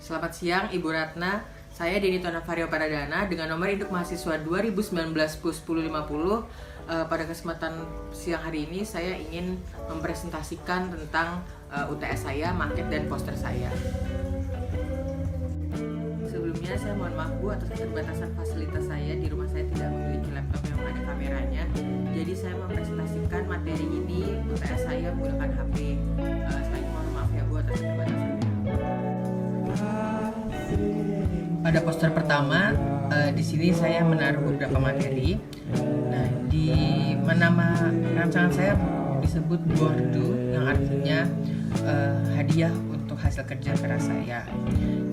Selamat siang Ibu Ratna, saya Denny Tonavario Paradana dengan nomor induk mahasiswa 2019-1050. Pada kesempatan siang hari ini saya ingin mempresentasikan tentang UTS saya, maket dan poster saya. Sebelumnya saya mohon maaf Bu atas keterbatasan fasilitas saya. Di rumah saya tidak memiliki laptop yang ada kameranya. Jadi saya mempresentasikan materi ini UTS saya menggunakan HP. Saya mohon maaf ya Bu atas keterbatasannya. Pada poster pertama, di sini saya menaruh beberapa materi. Nah, di nama rancangan saya disebut Bordu, yang artinya hadiah untuk hasil kerja keras saya.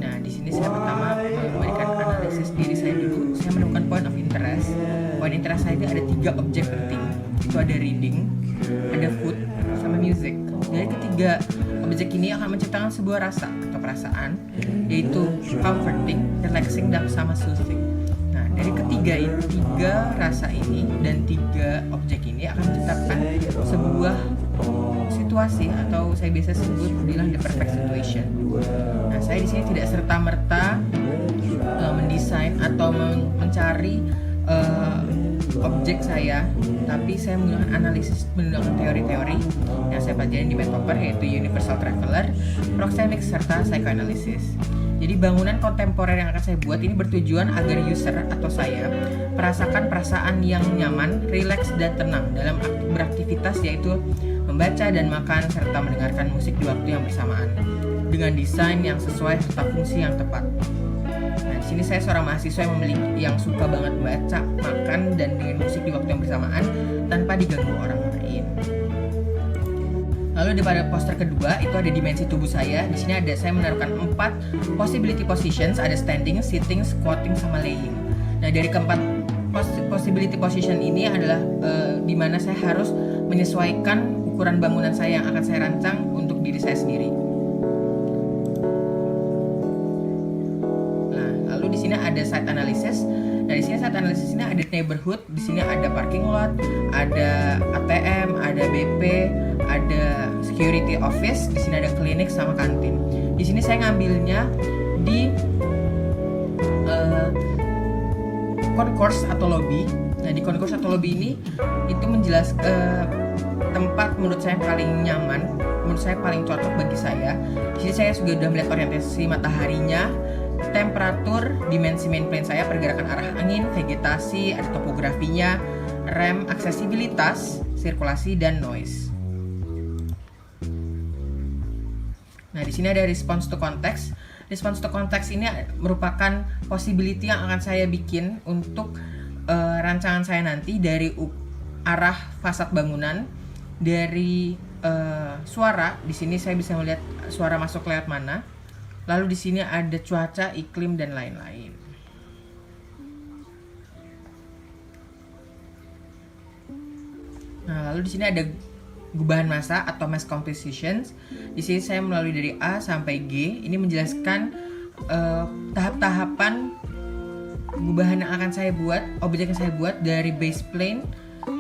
Nah, di sini saya pertama memberikan analisis diri saya dulu. Saya menemukan point of interest. Point interest saya itu ada 3 objek penting. Itu ada reading, ada food, sama music. Dari ketiga objek ini akan menciptakan sebuah rasa atau perasaan, yaitu comforting, relaxing, dan sama soothing. Nah, dari tiga rasa ini dan 3 objek ini akan menciptakan sebuah situasi atau saya biasa sebut bilang the perfect situation. Nah, saya di sini tidak serta-merta mendesain atau mencari objek saya, tapi saya menggunakan analisis menggunakan teori-teori yang saya pelajari di Medpaper, yaitu Universal Traveler, Proxemics, serta Psychoanalysis. Jadi bangunan kontemporer yang akan saya buat ini bertujuan agar user atau saya merasakan perasaan yang nyaman, rileks, dan tenang dalam beraktivitas, yaitu membaca dan makan serta mendengarkan musik di waktu yang bersamaan dengan desain yang sesuai serta fungsi yang tepat. Nah, di sini saya seorang mahasiswa yang suka banget baca, makan, dan dengan musik di waktu yang bersamaan tanpa diganggu orang lain. Lalu di pada poster kedua itu ada dimensi tubuh saya. Di sini saya menaruhkan 4 possibility positions, ada standing, sitting, squatting, sama laying. Nah, dari keempat possibility position ini adalah di mana saya harus menyesuaikan ukuran bangunan saya yang akan saya rancang untuk diri saya sendiri. Di sini ada site analysis. Nah, di sini site analysis ini ada neighborhood, di sini ada parking lot, ada ATM, ada BP, ada security office, di sini ada klinik sama kantin. Di sini saya ngambilnya di concourse atau lobby. Nah, di concourse atau lobby ini itu menjelaskan tempat menurut saya paling nyaman, menurut saya paling cocok bagi saya. Di sini saya sudah melihat orientasi mataharinya, temperatur, dimensi main plane saya, pergerakan arah angin, vegetasi, ada topografinya, rem, aksesibilitas, sirkulasi, dan noise. Nah, di sini ada response to context. Response to context ini merupakan possibility yang akan saya bikin untuk rancangan saya nanti dari arah fasad bangunan, dari suara. Di sini saya bisa melihat suara masuk lewat mana. Lalu di sini ada cuaca, iklim, dan lain-lain. Nah, lalu di sini ada gubahan massa atau mass compositions. Di sini saya melalui dari A sampai G. Ini menjelaskan tahap-tahapan gubahan yang akan saya buat, objek yang saya buat dari base plane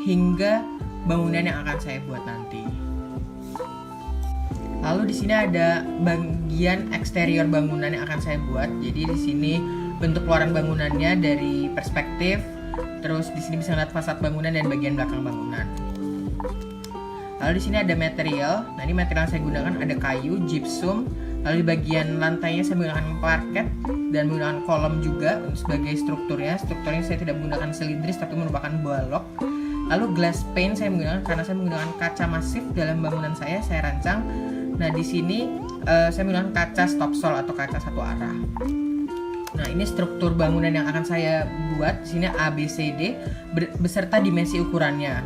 hingga bangunan yang akan saya buat nanti. Lalu di sini ada bagian eksterior bangunan yang akan saya buat. Jadi di sini bentuk luaran bangunannya dari perspektif. Terus di sini bisa lihat fasad bangunan dan bagian belakang bangunan. Lalu di sini ada material. Nah, ini material yang saya gunakan ada kayu, gypsum. Lalu di bagian lantainya saya menggunakan parket dan menggunakan kolom juga sebagai strukturnya. Strukturnya saya tidak menggunakan silindris tapi merupakan balok. Lalu glass pane saya menggunakan karena saya menggunakan kaca masif dalam bangunan saya rancang. Nah, di sini saya menggunakan kaca stop sol atau kaca satu arah. Nah, ini struktur bangunan yang akan saya buat. Di sini A, B, C, D beserta dimensi ukurannya.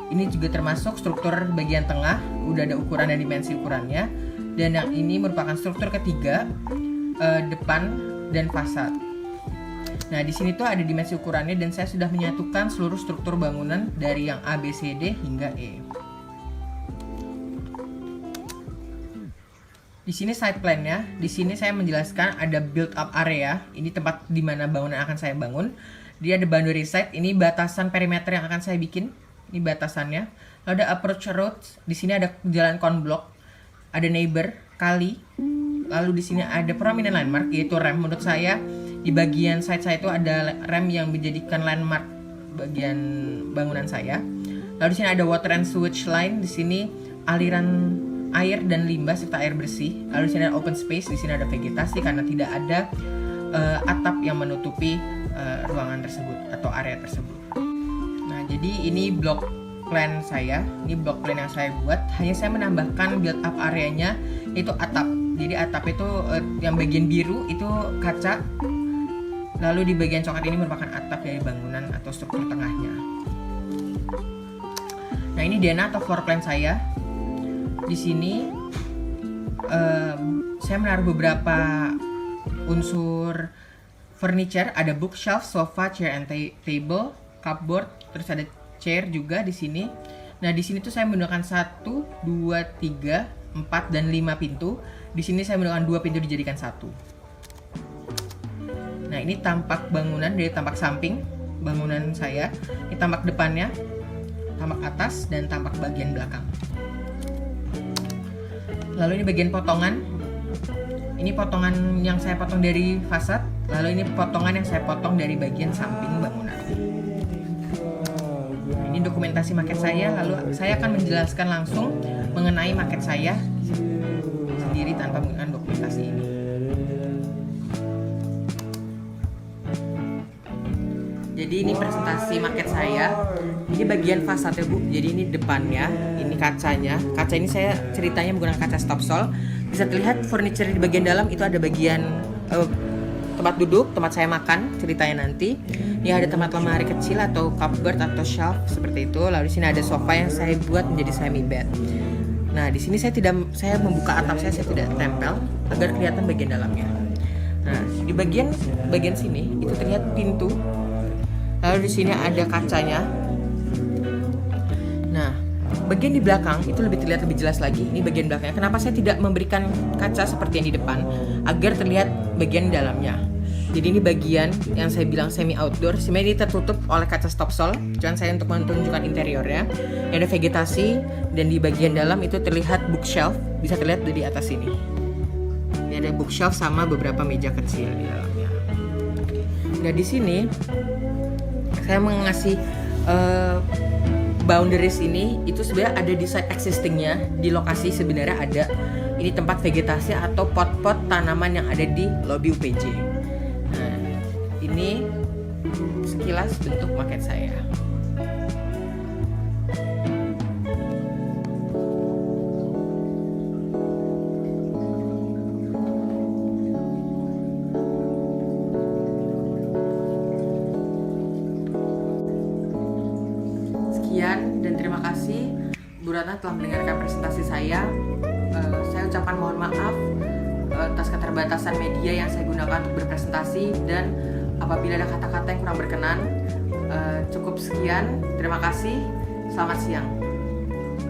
Ini juga termasuk struktur bagian tengah, udah ada ukuran dan dimensi ukurannya. Dan yang ini merupakan struktur ketiga, depan dan fasad. Nah, di sini tuh ada dimensi ukurannya dan saya sudah menyatukan seluruh struktur bangunan dari yang A, B, C, D hingga E. Di sini site plan-nya. Di sini saya menjelaskan ada build up area. Ini tempat di mana bangunan akan saya bangun. Dia ada boundary site. Ini batasan perimeter yang akan saya bikin. Ini batasannya. Lalu ada approach roads. Di sini ada jalan konblok. Ada neighbor, kali, Lalu di sini ada prominent landmark, yaitu rem. Menurut saya di bagian side saya itu ada rem yang menjadikan landmark bagian bangunan saya. Lalu di sini ada water and sewage line. Di sini aliran air dan limbah serta air bersih. Lalu di sini ada open space. Di sini ada vegetasi karena tidak ada atap yang menutupi ruangan tersebut atau area tersebut. Nah, jadi ini blok plan saya. Ini blok plan yang saya buat. Hanya saya menambahkan build up areanya, yaitu atap. Jadi atap itu yang bagian biru itu kaca. Lalu di bagian coklat ini merupakan atap dari bangunan atau struktur tengahnya. Nah, ini DNA atau floor plan saya. Di sini saya menaruh beberapa unsur furniture. Ada bookshelf, sofa, chair and table, cupboard, terus ada chair juga di sini. Nah, di sini tuh saya menggunakan 1, 2, 3, 4 dan 5 pintu. Di sini saya menggunakan 2 pintu dijadikan 1. Nah, ini tampak bangunan dari tampak samping bangunan saya. Ini tampak depannya, tampak atas dan tampak bagian belakang. Lalu ini bagian potongan. Ini potongan yang saya potong dari fasad. Lalu ini potongan yang saya potong dari bagian samping bangunan. Ini dokumentasi maket saya. Lalu saya akan menjelaskan langsung mengenai maket saya sendiri tanpa menggunakan dokumentasi ini. Jadi ini presentasi maket saya. Ini bagian fasadnya, Bu. Jadi ini depannya, ini kacanya. Kaca ini saya ceritanya menggunakan kaca stop sol. Bisa terlihat furniture di bagian dalam itu ada bagian tempat duduk, tempat saya makan ceritanya nanti. Ini ada tempat lemari kecil atau cupboard atau shelf seperti itu. Lalu di sini ada sofa yang saya buat menjadi semi bed. Nah, di sini saya membuka atap saya tidak tempel agar kelihatan bagian dalamnya. Nah, di bagian sini itu terlihat pintu. Lalu di sini ada kacanya. Nah, bagian di belakang itu terlihat lebih jelas lagi. Ini bagian belakangnya. Kenapa saya tidak memberikan kaca seperti yang di depan agar terlihat bagian dalamnya? Jadi ini bagian yang saya bilang semi outdoor. Sebenarnya ini tertutup oleh kaca stop sol. Cuman saya untuk menunjukkan interiornya. Ini ada vegetasi dan di bagian dalam itu terlihat bookshelf. Bisa terlihat dari atas sini. Ini ada bookshelf sama beberapa meja kecil di dalamnya. Nah, di sini saya mengasih boundaries ini itu sebenarnya ada di site existingnya, di lokasi sebenarnya ada. Ini tempat vegetasi atau pot-pot tanaman yang ada di lobby UPJ. Nah, ini sekilas bentuk maket saya. Sekian dan terima kasih Bu Ratna telah mendengarkan presentasi saya. Saya ucapkan mohon maaf atas keterbatasan media yang saya gunakan untuk berpresentasi, dan apabila ada kata-kata yang kurang berkenan. Cukup sekian, terima kasih, selamat siang.